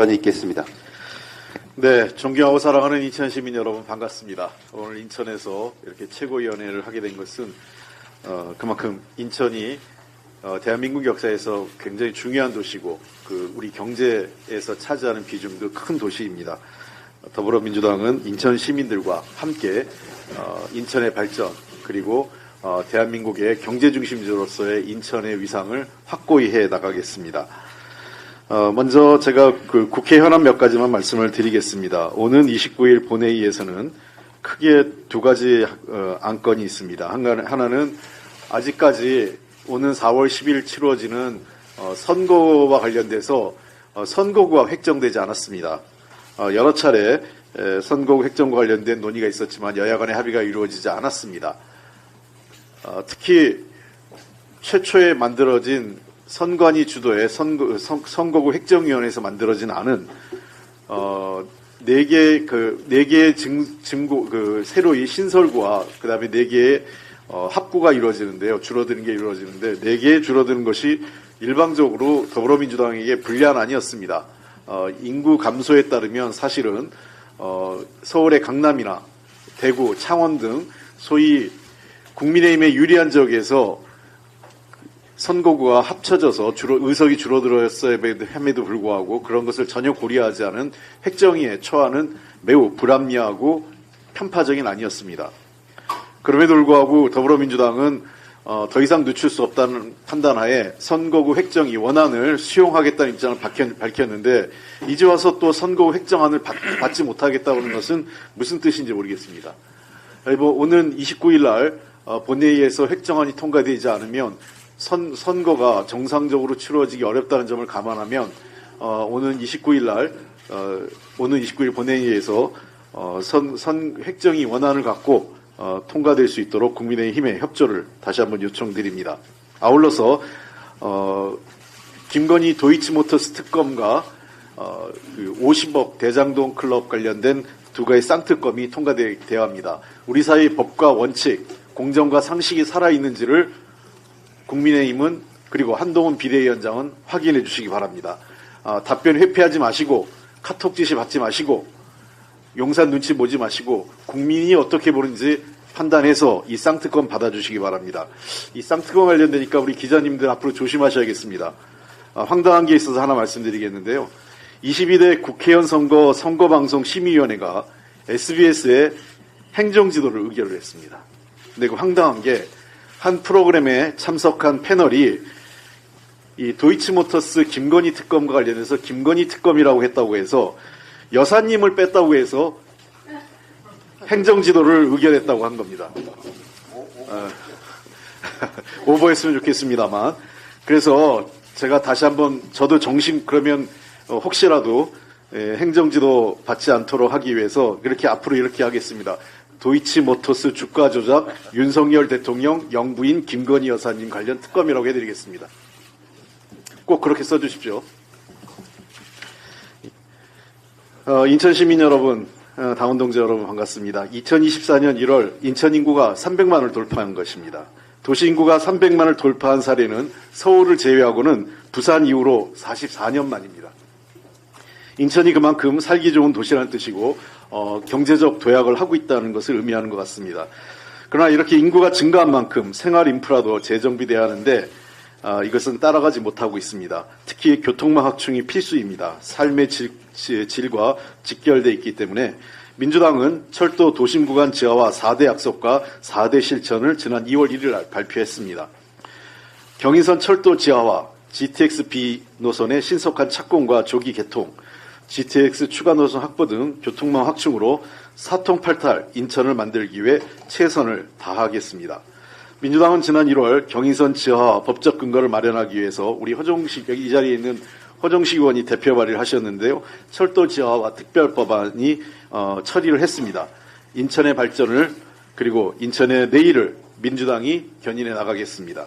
발언이 있겠습니다. 네, 존경하고 사랑하는 인천 시민 여러분 반갑습니다. 오늘 인천에서 이렇게 최고위원회를 하게 된 것은 그만큼 인천이 대한민국 역사에서 굉장히 중요한 도시고 우리 경제에서 차지하는 비중도 큰 도시입니다. 더불어민주당은 인천 시민들과 함께 인천의 발전 그리고 대한민국의 경제 중심지로서의 인천의 위상을 확고히 해 나가겠습니다. 먼저 제가 국회 현안 몇 가지만 말씀을 드리겠습니다. 오는 29일 본회의에서는 크게 두 가지 안건이 있습니다. 하나는 아직까지 오는 4월 10일 치러지는 선거와 관련돼서 선거구가 획정되지 않았습니다. 여러 차례 선거구 획정과 관련된 논의가 있었지만 여야 간의 합의가 이루어지지 않았습니다. 특히 최초에 만들어진 선관위 주도의 선거구 획정위원회에서 만들어진 안은 네 개의 새로이 신설구와 그다음에 4개의 합구가 이루어지는데요. 줄어드는 게 이루어지는데 4개의 줄어드는 것이 일방적으로 더불어민주당에게 불리한 안이었습니다. 인구 감소에 따르면 사실은 서울의 강남이나 대구, 창원 등 소위 국민의힘에 유리한 지역에서 선거구가 합쳐져서 의석이 줄어들었어야 함에도 불구하고 그런 것을 전혀 고려하지 않은 획정위에 처하는 매우 불합리하고 편파적인 안이었습니다. 그럼에도 불구하고 더불어민주당은 더 이상 늦출 수 없다는 판단하에 선거구 획정위 원안을 수용하겠다는 입장을 밝혔는데 이제 와서 또 선거구 획정안을 받지 못하겠다고 하는 것은 무슨 뜻인지 모르겠습니다. 오는 29일 날 본회의에서 획정안이 통과되지 않으면 선거가 정상적으로 치루어지기 어렵다는 점을 감안하면 오는 29일 본회의에서 획정위 원안을 갖고 통과될 수 있도록 국민의힘의 협조를 다시 한번 요청드립니다. 아울러서 김건희 도이치모터스 특검과 50억 대장동 클럽 관련된 두 가지 쌍특검이 통과되어야 합니다. 우리 사회의 법과 원칙, 공정과 상식이 살아있는지를 국민의힘은 그리고 한동훈 비대위원장은 확인해 주시기 바랍니다. 답변 회피하지 마시고 카톡 지시 받지 마시고 용산 눈치 보지 마시고 국민이 어떻게 보는지 판단해서 이 쌍특검 받아주시기 바랍니다. 이 쌍특검 관련되니까 우리 기자님들 앞으로 조심하셔야겠습니다. 황당한 게 있어서 하나 말씀드리겠는데요. 22대 국회의원 선거방송 심의위원회가 SBS에 행정지도를 의결을 했습니다. 근데 그 황당한 게 한 프로그램에 참석한 패널이 이 도이치모터스 김건희 특검과 관련해서 김건희 특검이라고 했다고 해서 여사님을 뺐다고 해서 행정지도를 의결했다고 한 겁니다. 오버했으면 좋겠습니다만. 그래서 제가 다시 한번 저도 그러면 혹시라도 행정지도 받지 않도록 하기 위해서 앞으로 이렇게 하겠습니다. 도이치모터스 주가 조작 윤석열 대통령 영부인 김건희 여사님 관련 특검이라고 해드리겠습니다. 꼭 그렇게 써주십시오. 인천 시민 여러분, 당원 동지 여러분 반갑습니다. 2024년 1월 인천 인구가 300만을 돌파한 것입니다. 도시 인구가 300만을 돌파한 사례는 서울을 제외하고는 부산 이후로 44년 만입니다. 인천이 그만큼 살기 좋은 도시라는 뜻이고 경제적 도약을 하고 있다는 것을 의미하는 것 같습니다. 그러나 이렇게 인구가 증가한 만큼 생활 인프라도 재정비돼야 하는데 이것은 따라가지 못하고 있습니다. 특히 교통망 확충이 필수입니다. 삶의 질과 직결되어 있기 때문에 민주당은 철도 도심 구간 지하화 4대 약속과 4대 실천을 지난 2월 1일 날 발표했습니다. 경인선 철도 지하화, GTX-B 노선의 신속한 착공과 조기 개통, GTX 추가 노선 확보 등 교통망 확충으로 사통팔탈 인천을 만들기 위해 최선을 다하겠습니다. 민주당은 지난 1월 경인선 지하화 법적 근거를 마련하기 위해서 우리 이 자리에 있는 허정식 의원이 대표 발의를 하셨는데요. 철도 지하화 특별법안이 처리를 했습니다. 인천의 발전을 그리고 인천의 내일을 민주당이 견인해 나가겠습니다.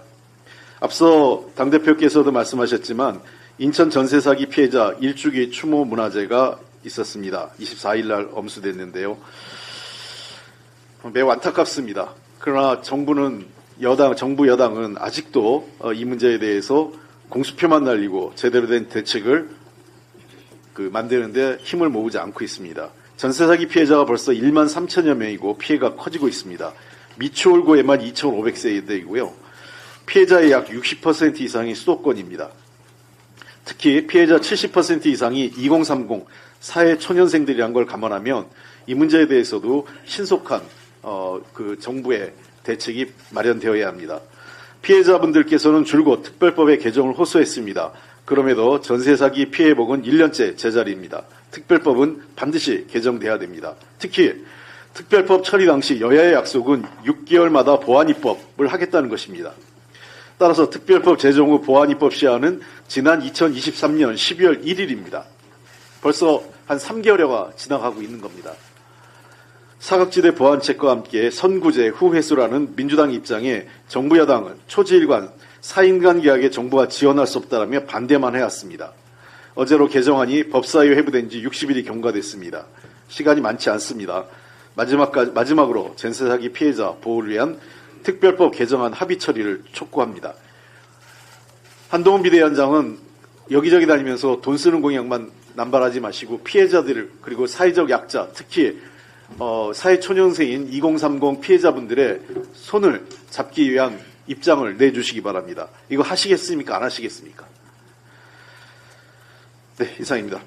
앞서 당대표께서도 말씀하셨지만 인천 전세 사기 피해자 일주기 추모 문화제가 있었습니다. 24일 날 엄수됐는데요. 매우 안타깝습니다. 그러나 정부 여당은 아직도 이 문제에 대해서 공수표만 날리고 제대로 된 대책을 만드는데 힘을 모으지 않고 있습니다. 전세 사기 피해자가 벌써 1만 3천여 명이고 피해가 커지고 있습니다. 미추홀구에만 2,500세대이고요. 피해자의 약 60% 이상이 수도권입니다. 특히 피해자 70% 이상이 2030 사회초년생들이란 걸 감안하면 이 문제에 대해서도 신속한 정부의 대책이 마련되어야 합니다. 피해자분들께서는 줄곧 특별법의 개정을 호소했습니다. 그럼에도 전세 사기 피해복은 1년째 제자리입니다. 특별법은 반드시 개정돼야 됩니다. 특히 특별법 처리 당시 여야의 약속은 6개월마다 보완입법을 하겠다는 것입니다. 따라서 특별법 제정 후 보완입법 시한은 지난 2023년 12월 1일입니다. 벌써 한 3개월여가 지나가고 있는 겁니다. 사각지대 보완책과 함께 선구제 후회수라는 민주당 입장에 정부 여당은 초지일관 4인간 계약에 정부가 지원할 수 없다라며 반대만 해왔습니다. 어제로 개정안이 법사위에 회부된 지 60일이 경과됐습니다. 시간이 많지 않습니다. 마지막으로 전세 사기 피해자 보호를 위한 특별법 개정안 합의 처리를 촉구합니다. 한동훈 비대위원장은 여기저기 다니면서 돈 쓰는 공약만 남발하지 마시고 피해자들 그리고 사회적 약자 특히 사회초년생인 2030 피해자분들의 손을 잡기 위한 입장을 내주시기 바랍니다. 이거 하시겠습니까? 안 하시겠습니까? 네, 이상입니다.